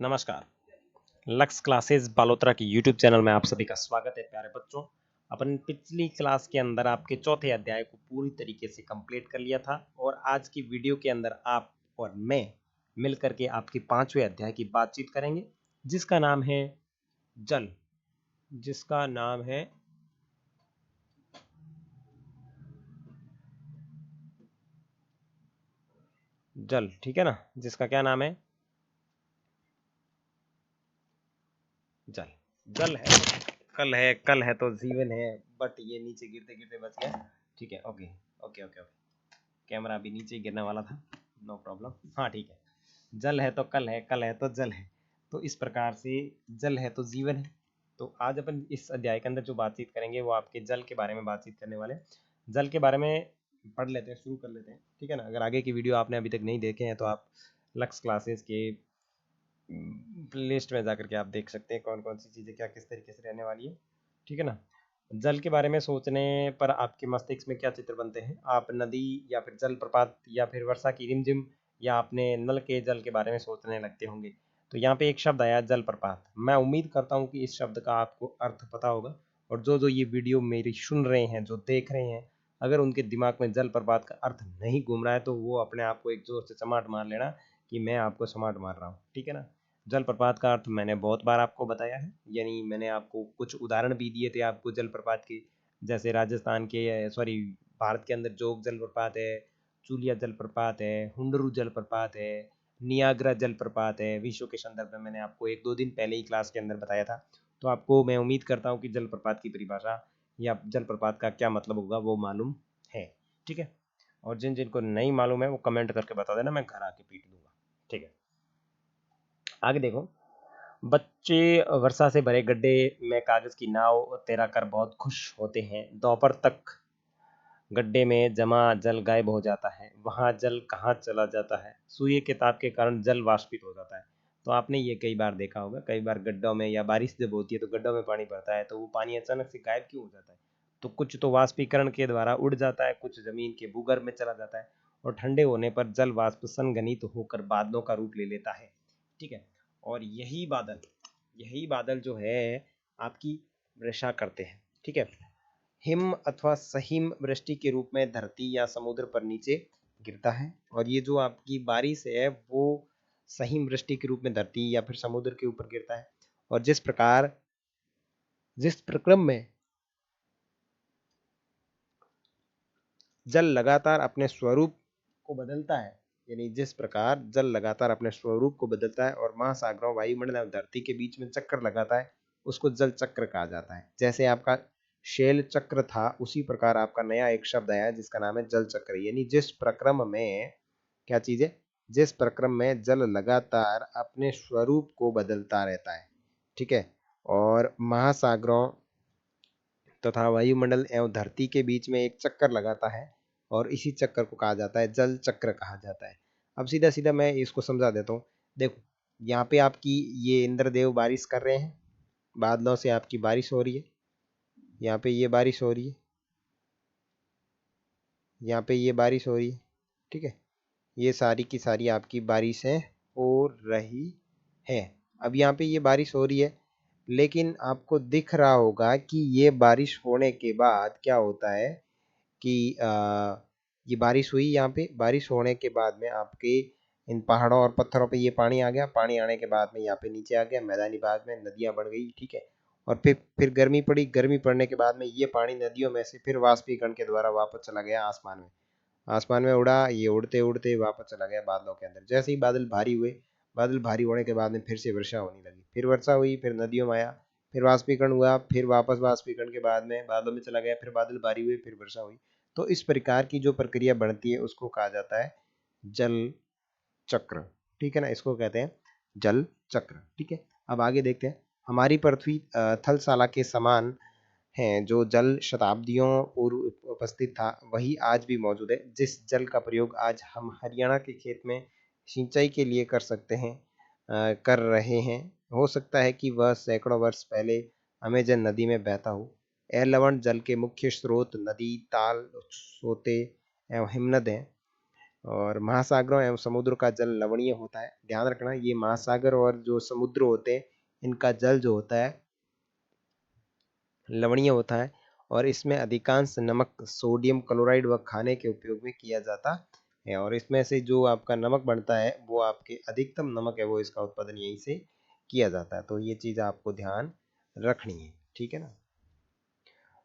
नमस्कार। लक्ष्य क्लासेस बालोतरा की यूट्यूब चैनल में आप सभी का स्वागत है प्यारे बच्चों। अपन पिछली क्लास के अंदर आपके चौथे अध्याय को पूरी तरीके से कंप्लीट कर लिया था और आज की वीडियो के अंदर आप और मैं मिलकर के आपके 5वें अध्याय की बातचीत करेंगे जिसका नाम है जल। जिसका नाम है जल, ठीक है ना। जिसका क्या नाम है? जल। जल है, कल है तो जीवन है, बट ये नीचे गिरते गिरते बच गया। ठीक है, okay okay okay okay. Camera भी नीचे ही गिरने वाला था, नो प्रॉब्लम। हाँ ठीक है। जल है तो कल है तो जल है। तो इस प्रकार से जल है तो जीवन है। तो आज अपन इस अध्याय के अंदर जो बातचीत करेंगे वो आपके जल के बारे में बातचीत करने वाले हैं। जल के बारे में पढ़ लेते हैं, शुरू कर लेते हैं, ठीक है ना। अगर आगे की वीडियो आपने अभी तक नहीं देखे हैं तो आप लक्ष्य क्लासेस के लिस्ट में जाकर के आप देख सकते हैं कौन कौन सी चीज़ें क्या किस तरीके से रहने वाली है, ठीक है ना। जल के बारे में सोचने पर आपके मस्तिष्क में क्या चित्र बनते हैं? आप नदी या फिर जल प्रपात या फिर वर्षा की रिमझिम या अपने नल के जल के बारे में सोचने लगते होंगे। तो यहाँ पे एक शब्द आया जल प्रपात। मैं उम्मीद करता हूँ कि इस शब्द का आपको अर्थ पता होगा और जो जो ये वीडियो मेरी सुन रहे हैं, जो देख रहे हैं, अगर उनके दिमाग में जल प्रपात का अर्थ नहीं घूम रहा है तो वो अपने आप को एक जोर से चमाट मार लेना कि मैं आपको चमाट मार रहा हूँ, ठीक है ना। जलप्रपात का अर्थ मैंने बहुत बार आपको बताया है, यानी मैंने आपको कुछ उदाहरण भी दिए थे आपको जलप्रपात के। जैसे राजस्थान के, सॉरी, भारत के अंदर जोग जलप्रपात है, चूलिया जलप्रपात है, हुंडरू जलप्रपात है, नियाग्रा जलप्रपात है। विश्व के संदर्भ में मैंने आपको 1-2 दिन पहले ही क्लास के अंदर बताया था। तो आपको मैं उम्मीद करता हूँ कि जलप्रपात की परिभाषा या जलप्रपात का क्या मतलब होगा वो मालूम है, ठीक है। और जिन जिनको नहीं मालूम है वो कमेंट करके बता देना, मैं घर आके पीट दूंगा, ठीक है। आगे देखो। बच्चे वर्षा से भरे गड्ढे में कागज की नाव तैरा कर बहुत खुश होते हैं। दोपहर तक गड्ढे में जमा जल गायब हो जाता है। वहां जल कहाँ चला जाता है? सूर्य के ताप के कारण जल वाष्पित हो जाता है। तो आपने ये कई बार देखा होगा, कई बार गड्ढों में या बारिश जब होती है तो गड्ढों में पानी भरता है तो वो पानी अचानक से गायब क्यों हो जाता है? तो कुछ तो वाष्पीकरण के द्वारा उड़ जाता है, कुछ जमीन के भूगर्भ में चला जाता है और ठंडे होने पर जल वाष्प संघनित होकर बादलों का रूप ले लेता है, ठीक है। और यही बादल जो है आपकी वर्षा करते हैं, ठीक है। हिम अथवा सहिम वृष्टि के रूप में धरती या समुद्र पर नीचे गिरता है और ये जो आपकी बारिश है वो सहिम वृष्टि के रूप में धरती या फिर समुद्र के ऊपर गिरता है। और जिस प्रक्रम में जल लगातार अपने स्वरूप को बदलता है, यानी जिस प्रकार जल लगातार अपने स्वरूप को बदलता है और महासागरों, वायुमंडल और धरती के बीच में चक्कर लगाता है, उसको जल चक्र कहा जाता है। जैसे आपका शैल चक्र था उसी प्रकार आपका नया एक शब्द आया जिसका नाम है जल चक्र। यानी जिस प्रक्रम में क्या चीज है? जिस प्रक्रम में जल लगातार अपने स्वरूप को बदलता रहता है, ठीक है। और महासागरों तथा वायुमंडल एवं धरती के बीच में एक चक्कर लगाता है और इसी चक्कर को कहा जाता है जल चक्र कहा जाता है। अब सीधा सीधा मैं इसको समझा देता हूँ। देखो, यहाँ पे आपकी ये इंद्रदेव बारिश कर रहे हैं, बादलों से आपकी बारिश हो रही है। यहाँ पे ये बारिश हो रही है, यहाँ पे ये बारिश हो रही है, ठीक है। ये सारी की सारी आपकी बारिशें हो रही है। अब यहाँ पे ये बारिश हो रही है, लेकिन आपको दिख रहा होगा कि ये बारिश होने के बाद क्या होता है कि ये बारिश हुई, यहाँ पे बारिश होने के बाद में आपके इन पहाड़ों और पत्थरों पे ये पानी आ गया। पानी आने के बाद में यहाँ पे नीचे आ गया, मैदानी भाग में नदियाँ बढ़ गई, ठीक है। और फिर गर्मी पड़ी, गर्मी पड़ने के बाद में ये पानी नदियों में से फिर वाष्पीकरण के द्वारा वापस चला गया आसमान में। आसमान में उड़ा, ये उड़ते उड़ते वापस चला गया बादलों के अंदर। जैसे ही बादल भारी हुए, बादल भारी होने के बाद में फिर से वर्षा होने लगी, फिर वर्षा हुई, फिर नदियों में आया, फिर वाष्पीकरण हुआ, फिर वापस वाष्पीकरण के बाद में बादलों में चला गया, फिर बादल भारी हुए, फिर वर्षा हुई। तो इस प्रकार की जो प्रक्रिया बनती है उसको कहा जाता है जल चक्र, ठीक है ना। इसको कहते हैं जल चक्र, ठीक है। अब आगे देखते हैं। हमारी पृथ्वी थलशाला के समान हैं। जो जल शताब्दियों पूर्व उपस्थित था वही आज भी मौजूद है। जिस जल का प्रयोग आज हम हरियाणा के खेत में सिंचाई के लिए कर रहे हैं, हो सकता है कि वह सैकड़ों वर्ष पहले अमेजन नदी में बहता हो। यह लवण जल के मुख्य स्रोत नदी, ताल, सोते एवं हिमनद हैं। और महासागरों एवं समुद्रों का जल लवणीय होता है। ध्यान रखना, ये महासागर और जो समुद्र होते हैं इनका जल जो होता है लवणीय होता है, और इसमें अधिकांश नमक सोडियम क्लोराइड व खाने के उपयोग में किया जाता है। और इसमें से जो आपका नमक बनता है वो आपके अधिकतम नमक है वो इसका उत्पादन यहीं से किया जाता है। तो ये चीज़ आपको ध्यान रखनी है, ठीक है ना।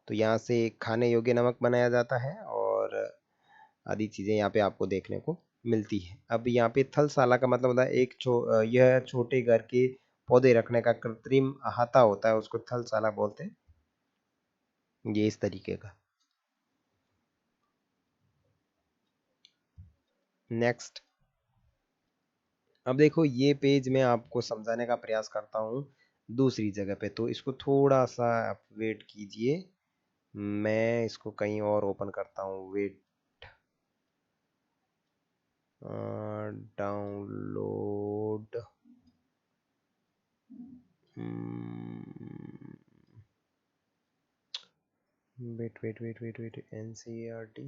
तो यहाँ से खाने योग्य नमक बनाया जाता है और आदि चीज़ें यहाँ पे आपको देखने को मिलती है। अब यहाँ पे थलशाला का मतलब होता है यह छोटे घर के पौधे रखने का कृत्रिम अहाता होता है, उसको थलशाला बोलते हैं। ये इस तरीके का। नेक्स्ट, अब देखो ये पेज मैं आपको समझाने का प्रयास करता हूँ दूसरी जगह पे, तो इसको थोड़ा सा आप वेट कीजिए। मैं इसको कहीं और ओपन करता हूँ, wait. Download, wait wait wait wait wait, NCERT।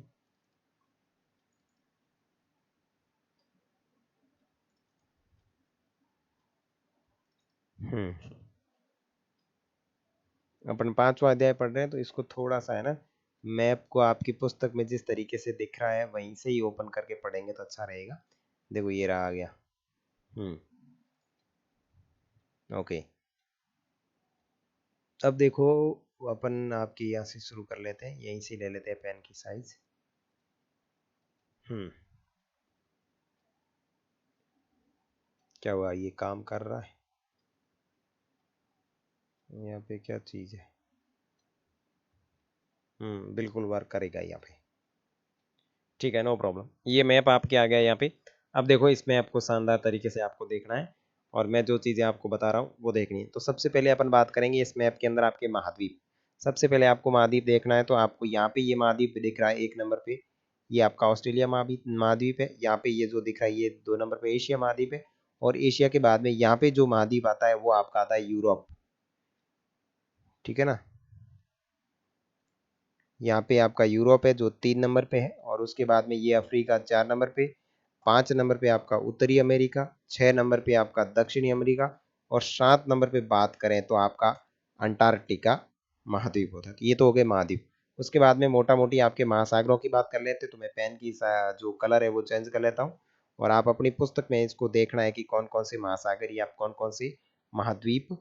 अपन 5वां अध्याय पढ़ रहे हैं, तो इसको थोड़ा सा है ना, मैप को आपकी पुस्तक में जिस तरीके से दिख रहा है वहीं से ही ओपन करके पढ़ेंगे तो अच्छा रहेगा। देखो ये रहा, आ गया। ओके। अब देखो अपन आपके यहाँ से शुरू कर लेते हैं, यहीं से ले लेते हैं पेन की साइज। क्या हुआ, ये काम कर रहा है? यहाँ पे क्या चीज़ है? बिल्कुल वर्क करेगा यहाँ पे, ठीक है, नो प्रॉब्लम। ये मैप आपके आ गया यहाँ पे। अब देखो इस मैप को शानदार तरीके से आपको देखना है और मैं जो चीज़ें आपको बता रहा हूँ वो देखनी है। तो सबसे पहले अपन बात करेंगे इस मैप के अंदर आपके महाद्वीप। सबसे पहले आपको महाद्वीप देखना है, तो आपको यहाँ पे ये महाद्वीप दिख रहा है 1 नंबर पे, ये आपका ऑस्ट्रेलिया महाद्वीप महाद्वीप है। यहाँ पे ये जो दिख रहा है ये 2 नंबर पे एशिया महाद्वीप है। और एशिया के बाद में यहाँ पे जो महाद्वीप आता है वो आपका आता है यूरोप, ठीक है ना। यहाँ पे आपका यूरोप है जो 3 नंबर पे है, और उसके बाद में ये अफ्रीका 4 नंबर पे, 5 नंबर पे आपका उत्तरी अमेरिका, 6 नंबर पे आपका दक्षिणी अमेरिका, और 7 नंबर पे बात करें तो आपका अंटार्कटिका महाद्वीप होता है। तो ये तो हो गए महाद्वीप। उसके बाद में मोटा मोटी आपके महासागरों की बात कर लेते, तो मैं पेन की जो कलर है वो चेंज कर लेता हूँ, और आप अपनी पुस्तक में इसको देखना है कि कौन कौन से महासागर या कौन कौन से महाद्वीप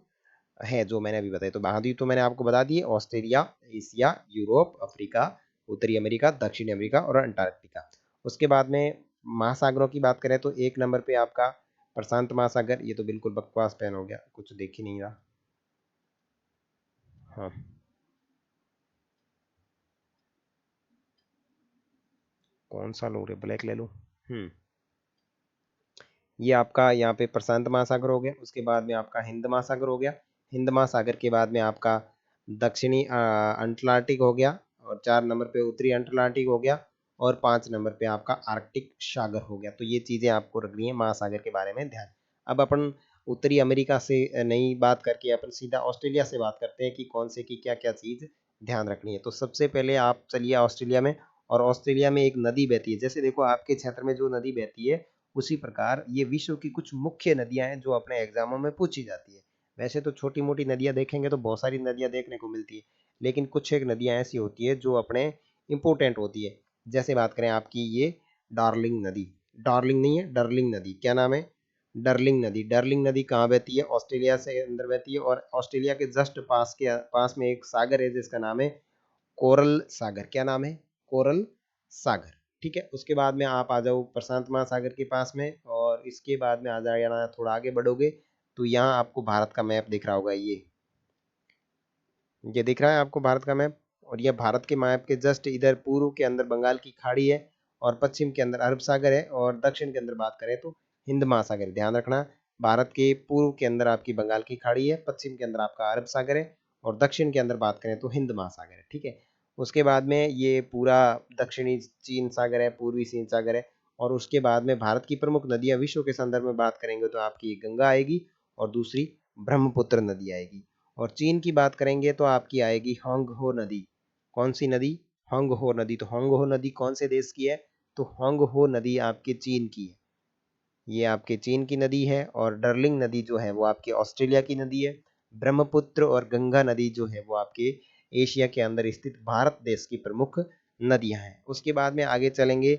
है जो मैंने अभी बताया। तो महाद्वीप तो मैंने आपको बता दिए, ऑस्ट्रेलिया, एशिया, यूरोप, अफ्रीका, उत्तरी अमेरिका, दक्षिणी अमेरिका और अंटार्कटिका। उसके बाद में महासागरों की बात करें तो 1 नंबर पे आपका प्रशांत महासागर, ये तो बिल्कुल बकवास पेन हो गया, कुछ देख ही नहीं रहा। हाँ, कौन सा लूँ रे, ब्लैक ले लूँ? ये आपका यहाँ पे प्रशांत महासागर हो गया। उसके बाद में आपका हिंद महासागर हो गया। हिंद महासागर के बाद में आपका दक्षिणी अटलांटिक हो गया, और 4 नंबर पे उत्तरी अटलांटिक हो गया, और 5 नंबर पे आपका आर्कटिक सागर हो गया। तो ये चीजें आपको रखनी है महासागर के बारे में ध्यान। अब अपन उत्तरी अमेरिका से नहीं बात करके अपन सीधा ऑस्ट्रेलिया से बात करते हैं कि कौन से की क्या क्या चीज ध्यान रखनी है। तो सबसे पहले आप चलिए ऑस्ट्रेलिया में, और ऑस्ट्रेलिया में एक नदी बहती है। जैसे देखो आपके क्षेत्र में जो नदी बहती है, उसी प्रकार ये विश्व की कुछ मुख्य नदियां हैं जो अपने एग्जामों में पूछी जाती है। वैसे तो छोटी मोटी नदियां देखेंगे तो बहुत सारी नदियां देखने को मिलती है, लेकिन कुछ एक नदियां ऐसी होती है जो अपने इंपोर्टेंट होती है। जैसे बात करें आपकी ये डार्लिंग नदी, डार्लिंग नहीं है डर्लिंग नदी, क्या नाम है? डर्लिंग नदी। डर्लिंग नदी कहाँ बहती है? ऑस्ट्रेलिया से अंदर बहती है, और ऑस्ट्रेलिया के जस्ट पास में एक सागर है जिसका नाम है कोरल सागर। क्या नाम है? कोरल सागर, ठीक है। उसके बाद में आप आ जाओ प्रशांत महासागर के पास में, और इसके बाद में आ जाना, थोड़ा आगे बढ़ोगे तो यहाँ आपको भारत का मैप दिख रहा होगा। ये दिख रहा है आपको भारत का मैप, और यह भारत के मैप के जस्ट इधर पूर्व के अंदर बंगाल की खाड़ी है, और पश्चिम के अंदर अरब सागर है, और दक्षिण के अंदर बात करें तो हिंद महासागर है। ध्यान रखना, भारत के पूर्व के अंदर आपकी बंगाल की खाड़ी है, पश्चिम के अंदर आपका अरब सागर है, और दक्षिण के अंदर बात करें तो हिंद महासागर है, ठीक है। उसके बाद में ये पूरा दक्षिणी चीन सागर है, पूर्वी चीन सागर है। और उसके बाद में भारत की प्रमुख नदियां विश्व के संदर्भ में बात करेंगे तो आपकी गंगा आएगी, और दूसरी ब्रह्मपुत्र नदी आएगी। और चीन की बात करेंगे तो आपकी आएगी होंगहो नदी। कौन सी नदी? होंगहो नदी। तो होंगहो नदी कौन से देश की है? तो होंग हो नदी आपके चीन की है, ये आपके चीन की नदी है। और डर्लिंग नदी जो है वो आपके ऑस्ट्रेलिया की नदी है। ब्रह्मपुत्र और गंगा नदी जो है वो आपके एशिया के अंदर स्थित भारत देश की प्रमुख नदियां हैं। उसके बाद में आगे चलेंगे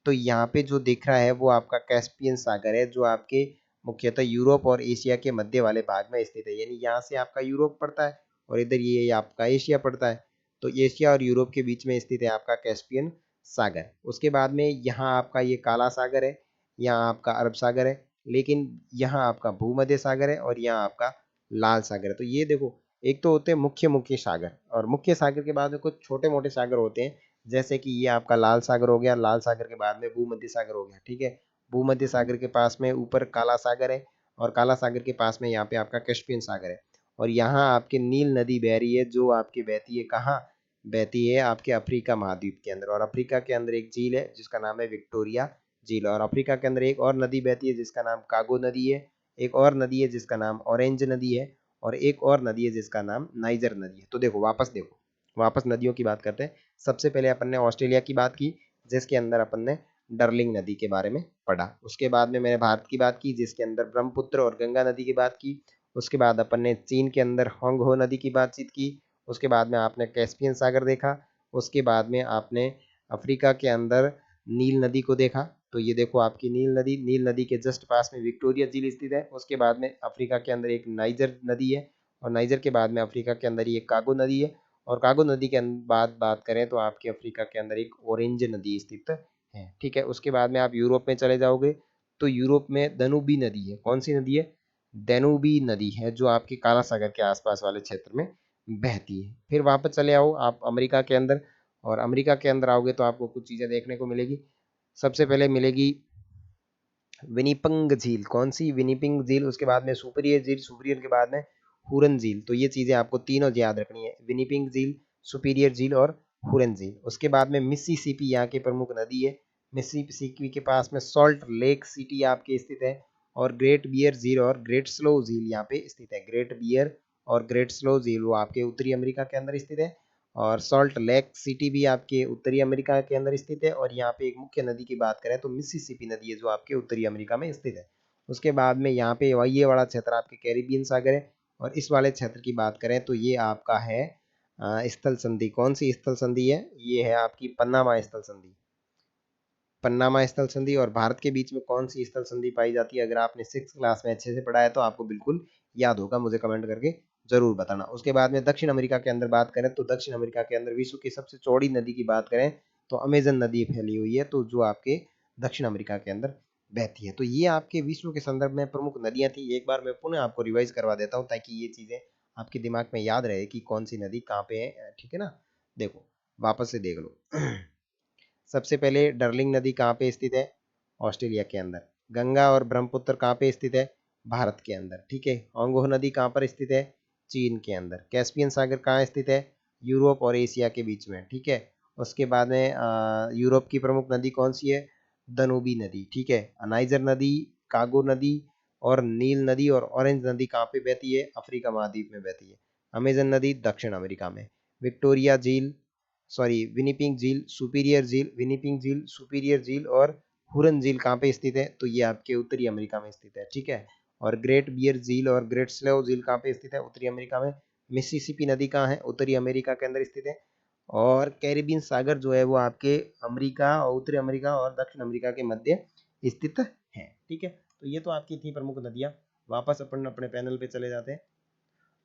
तो यहाँ पे जो दिख रहा है वो आपका कैस्पियन सागर है, जो आपके मुख्यतः यूरोप और एशिया के मध्य वाले भाग में स्थित है। यानी यहाँ से आपका यूरोप पड़ता है और इधर ये आपका एशिया पड़ता है, तो एशिया और यूरोप के बीच में स्थित है आपका कैस्पियन सागर। उसके बाद में यहाँ आपका ये काला सागर है, यहाँ आपका अरब सागर है, लेकिन यहाँ आपका भूमध्य सागर है और यहाँ आपका लाल सागर है। तो ये देखो, एक तो होते हैं मुख्य मुख्य सागर, और मुख्य सागर के बाद में कुछ छोटे मोटे सागर होते हैं, जैसे कि ये आपका लाल सागर हो गया, लाल सागर के बाद में भूमध्य सागर हो गया, ठीक है। भूमध्य सागर के पास में ऊपर काला सागर है, और काला सागर के पास में यहाँ पे आपका कैस्पियन सागर है। और यहाँ आपके नील नदी बह रही है, जो आपकी बहती है कहाँ, बहती है आपके अफ्रीका महाद्वीप के अंदर। और अफ्रीका के अंदर एक झील है जिसका नाम है विक्टोरिया झील। और अफ्रीका के अंदर एक और नदी बहती है जिसका नाम कागो नदी है, एक और नदी है जिसका नाम ऑरेंज नदी है, और एक और नदी है जिसका नाम नाइजर नदी है। तो देखो वापस नदियों की बात करते हैं। सबसे पहले अपन ने ऑस्ट्रेलिया की बात की, जिसके अंदर अपन ने डर्लिंग नदी के बारे में पढ़ा। उसके बाद में मैंने भारत की बात की, जिसके अंदर ब्रह्मपुत्र और गंगा नदी की बात की। उसके बाद अपन ने चीन के अंदर होंग हो नदी की बातचीत की। उसके बाद में आपने कैस्पियन सागर देखा। उसके बाद में आपने अफ्रीका के अंदर नील नदी को देखा। तो ये देखो आपकी नील नदी के जस्ट पास में विक्टोरिया झील स्थित है। उसके बाद में अफ्रीका के अंदर एक नाइजर नदी है, और नाइजर के बाद में अफ्रीका के अंदर ये कागो नदी है। और कागो नदी के बाद बात करें तो आपके अफ्रीका के अंदर एक ऑरेंज नदी स्थित है, ठीक है। उसके बाद में आप यूरोप में चले जाओगे तो यूरोप में दनुबी नदी है। कौन सी नदी है? दनुबी नदी है, जो आपके काला सागर के आसपास वाले क्षेत्र में बहती है। फिर वापस चले आओ आप अमेरिका के अंदर, और अमेरिका के अंदर आओगे तो आपको कुछ चीजें देखने को मिलेगी। सबसे पहले मिलेगी विनिपिग झील। कौन सी? विनिपिग झील। उसके बाद में सुपीरियर झील, सुपीरियर के बाद में हुरन झील। तो ये चीजें आपको तीनों याद रखनी है, विनिपिग झील, सुपीरियर झील और हुरन झील। उसके बाद में मिसिसिपी यहाँ की प्रमुख नदी है। मिसिसिपी के पास में सॉल्ट लेक सिटी आपके स्थित है, और ग्रेट बियर झील और ग्रेट स्लो झील यहाँ पे स्थित है। ग्रेट बियर और ग्रेट स्लो झील वो आपके उत्तरी अमेरिका के अंदर स्थित है, और सॉल्ट लेक सिटी भी आपके उत्तरी अमेरिका के अंदर स्थित है। और यहाँ पे एक मुख्य नदी की बात करें तो मिसिसिपी नदी है, जो आपके उत्तरी अमेरिका में स्थित है। उसके बाद में यहाँ पे ये वाला क्षेत्र आपके कैरिबियन सागर है, और इस वाले क्षेत्र की बात करें तो ये आपका है स्थल संधि। कौन सी स्थल संधि है? ये है आपकी पन्नामा स्थल संधि। पन्नामा स्थल संधि और भारत के बीच में कौन सी स्थल संधि पाई जाती है? अगर आपने 6th क्लास में अच्छे से पढ़ा है तो आपको बिल्कुल याद होगा, मुझे कमेंट करके जरूर बताना। उसके बाद में दक्षिण अमेरिका के अंदर बात करें तो दक्षिण अमेरिका के अंदर विश्व की सबसे चौड़ी नदी की बात करें तो अमेजन नदी फैली हुई है, तो जो आपके दक्षिण अमेरिका के अंदर बहती है। तो ये आपके विश्व के संदर्भ में प्रमुख नदियां थी। एक बार मैं पुनः आपको रिवाइज करवा देता हूँ ताकि ये चीजें आपके दिमाग में याद रहे कि कौन सी नदी कहाँ पे है, ठीक है ना। देखो वापस से देख लो। सबसे पहले डर्लिंग नदी कहाँ पे स्थित है? ऑस्ट्रेलिया के अंदर। गंगा और ब्रह्मपुत्र कहाँ पे स्थित है? भारत के अंदर, ठीक है। होंगहो नदी कहाँ पर स्थित है? चीन के अंदर। कैस्पियन सागर कहाँ स्थित है? यूरोप और एशिया के बीच में, ठीक है। उसके बाद में यूरोप की प्रमुख नदी कौन सी है? दनूबी नदी, ठीक है। नाइजर नदी, कागो नदी और नील नदी और ऑरेंज नदी कहाँ पे बहती है? अफ्रीका महाद्वीप में बहती है। अमेजन नदी दक्षिण अमेरिका में। विक्टोरिया झील, सॉरी विनिपिग झील, सुपीरियर झील, विनिपिग झील, सुपीरियर झील और हुरन झील कहाँ पे स्थित है? तो ये आपके उत्तरी अमेरिका में स्थित है, ठीक है। और ग्रेट बियर झील और ग्रेट स्लेव झील कहाँ पे स्थित है? उत्तरी अमेरिका में। मिसिसिपी नदी कहाँ है? उत्तरी अमेरिका के अंदर स्थित है। और कैरिबियन सागर जो है वो आपके अमेरिका और उत्तरी अमेरिका और दक्षिण अमेरिका के मध्य स्थित है, ठीक है। तो ये तो आपकी थी प्रमुख नदियां। वापस अपन अपने पैनल पे चले जाते हैं।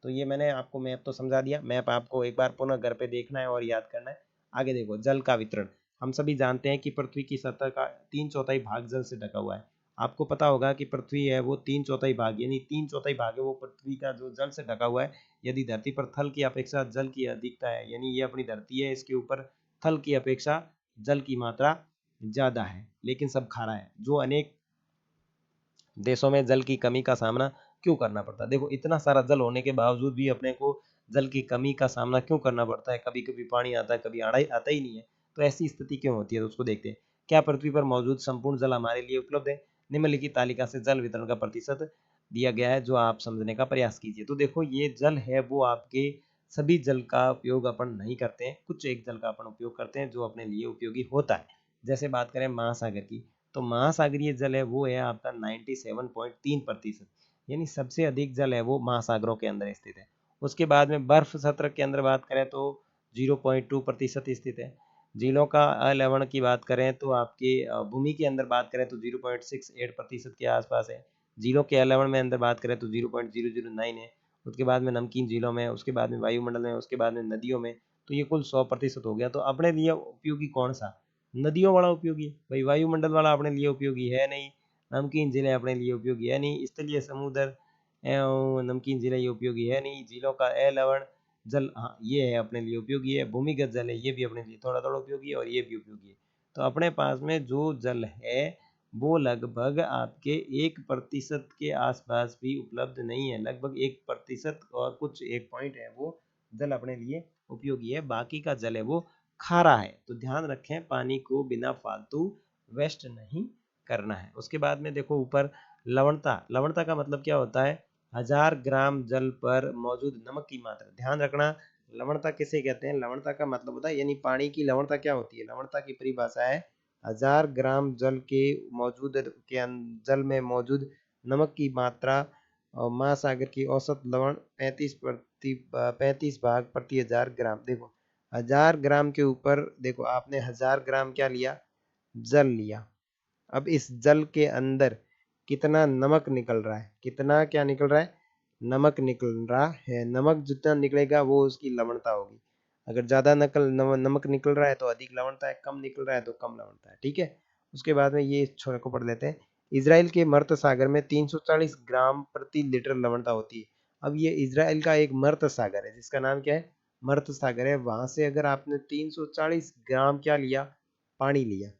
तो ये मैंने आपको मैप तो समझा दिया, मैप आपको एक बार पुनः घर पे देखना है और याद करना है। आगे देखो, जल का वितरण। हम सभी जानते हैं कि पृथ्वी की सतह का 3/4 भाग जल से ढका हुआ है। आपको पता होगा कि पृथ्वी है वो 3/4 भाग, यानी 3/4 भाग है वो पृथ्वी का जो जल से ढका हुआ है। यदि धरती पर थल की अपेक्षा जल की अधिकता है, यानी ये अपनी धरती है, इसके ऊपर थल की अपेक्षा जल की मात्रा ज्यादा है, लेकिन सब खारा है। जो अनेक देशों में जल की कमी का सामना क्यों करना पड़ता है? देखो, इतना सारा जल होने के बावजूद भी अपने को जल की कमी का सामना क्यों करना पड़ता है? कभी कभी पानी आता है, कभी आता ही नहीं है। तो ऐसी स्थिति क्यों होती है, तो उसको देखते हैं। क्या पृथ्वी पर मौजूद संपूर्ण जल हमारे लिए उपलब्ध है? निम्नलिखित तालिका से जल वितरण का प्रतिशत दिया गया है, जो आप समझने का प्रयास कीजिए। तो देखो, ये जल है वो आपके सभी जल का उपयोग अपन नहीं करते हैं, कुछ एक जल का अपन उपयोग करते हैं जो अपने लिए उपयोगी होता है। जैसे बात करें महासागर की, तो महासागरीय जल है वो है आपका 97.3%, यानी सबसे अधिक जल है वो महासागरों के अंदर स्थित है। उसके बाद में बर्फ सत्र के अंदर बात करें तो 0.2% स्थित है। झीलों का अलवण की बात करें तो आपके भूमि के अंदर बात करें तो 0.68% के आसपास है। झीलों के अलवण में अंदर बात करें तो 0.009 है। उसके बाद में नमकीन झीलों में, उसके बाद में वायुमंडल में, उसके बाद में नदियों में, तो ये कुल 100% हो गया। तो अपने लिए उपयोगी कौन सा? नदियों वाला उपयोगी भाई, वायुमंडल वाला अपने लिए उपयोगी है नहीं, नमकीन झीलें अपने लिए उपयोगी है नहीं, स्थलीय समुद्र नमकीन झीलें ये उपयोगी है नहीं, झीलों का अलवण जल हाँ ये है अपने लिए उपयोगी है, भूमिगत जल है ये भी अपने लिए थोड़ा थोड़ा उपयोगी है और ये भी उपयोगी है। तो अपने पास में जो जल है वो लगभग आपके 1% के आसपास भी उपलब्ध नहीं है, लगभग 1% और कुछ 1 पॉइंट है वो जल अपने लिए उपयोगी है, बाकी का जल है वो खारा है। तो ध्यान रखें पानी को बिना फालतू वेस्ट नहीं करना है। उसके बाद में देखो ऊपर लवणता, लवणता का मतलब क्या होता है? 1000 ग्राम जल पर मौजूद नमक की मात्रा। ध्यान रखना लवणता किसे कहते हैं? लवणता का मतलब होता है यानी पानी की लवणता क्या होती है? लवणता की परिभाषा है 1000 ग्राम जल के जल में मौजूद नमक की मात्रा और महासागर की औसत लवण 35 भाग प्रति 1000 ग्राम। देखो 1000 ग्राम के ऊपर देखो आपने 1000 ग्राम क्या लिया? जल लिया। अब इस जल के अंदर कितना नमक निकल रहा है? कितना क्या निकल रहा है? नमक निकल रहा है। नमक जितना निकलेगा वो उसकी लवणता होगी। अगर ज्यादा नमक निकल रहा है तो अधिक लवणता है, कम निकल रहा है तो कम लवणता है। ठीक है। उसके बाद में ये छोरे को पढ़ लेते हैं। इसराइल के मर्त सागर में 340 ग्राम प्रति लीटर लवणता होती है। अब ये इसराइल का एक मर्त सागर है जिसका नाम क्या है? मर्त सागर है। वहां से अगर आपने 340 ग्राम क्या लिया? पानी लिया,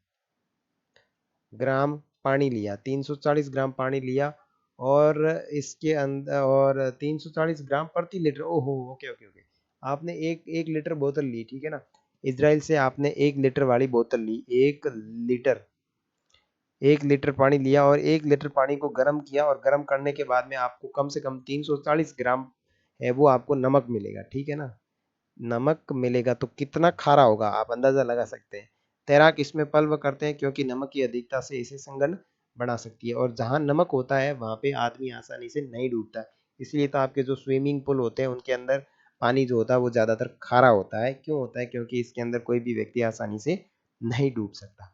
ग्राम पानी लिया, 340 ग्राम पानी लिया और इसके अंदर और 340 ग्राम प्रति लीटर। ओहो, ओके ओके ओके। आपने एक एक लीटर बोतल ली, ठीक है ना? इसराइल से आपने 1 लीटर वाली बोतल ली, 1 लीटर, 1 लीटर पानी लिया और 1 लीटर पानी को गर्म किया और गर्म करने के बाद में आपको कम से कम 340 ग्राम है वो आपको नमक मिलेगा, ठीक है ना? नमक मिलेगा तो कितना खारा होगा आप अंदाजा लगा सकते हैं। तैराक इसमें पल्व करते हैं क्योंकि नमक की अधिकता से इसे संगन बना सकती है और जहां नमक होता है वहां पे आदमी आसानी से नहीं डूबता है। इसलिए तो आपके जो स्विमिंग पूल होते हैं उनके अंदर पानी जो होता है वो ज्यादातर खारा होता है। क्यों होता है? क्योंकि इसके अंदर कोई भी व्यक्ति आसानी से नहीं डूब सकता।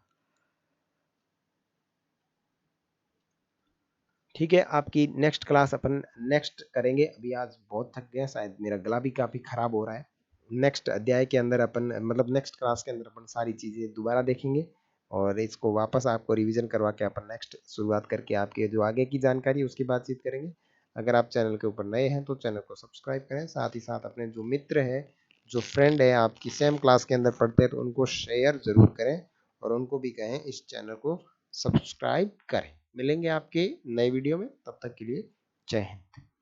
ठीक है, आपकी नेक्स्ट क्लास अपन नेक्स्ट करेंगे। अभी आज बहुत थक गया, शायद मेरा गला भी काफी खराब हो रहा है। नेक्स्ट अध्याय के अंदर अपन मतलब नेक्स्ट क्लास के अंदर अपन सारी चीजें दोबारा देखेंगे और इसको वापस आपको रिवीजन करवा के अपन नेक्स्ट शुरुआत करके आपके जो आगे की जानकारी उसकी बातचीत करेंगे। अगर आप चैनल के ऊपर नए हैं तो चैनल को सब्सक्राइब करें, साथ ही साथ अपने जो मित्र है, जो फ्रेंड है आपकी सेम क्लास के अंदर पढ़ते हैं तो उनको शेयर जरूर करें और उनको भी कहें इस चैनल को सब्सक्राइब करें। मिलेंगे आपके नए वीडियो में, तब तक के लिए जय हिंद।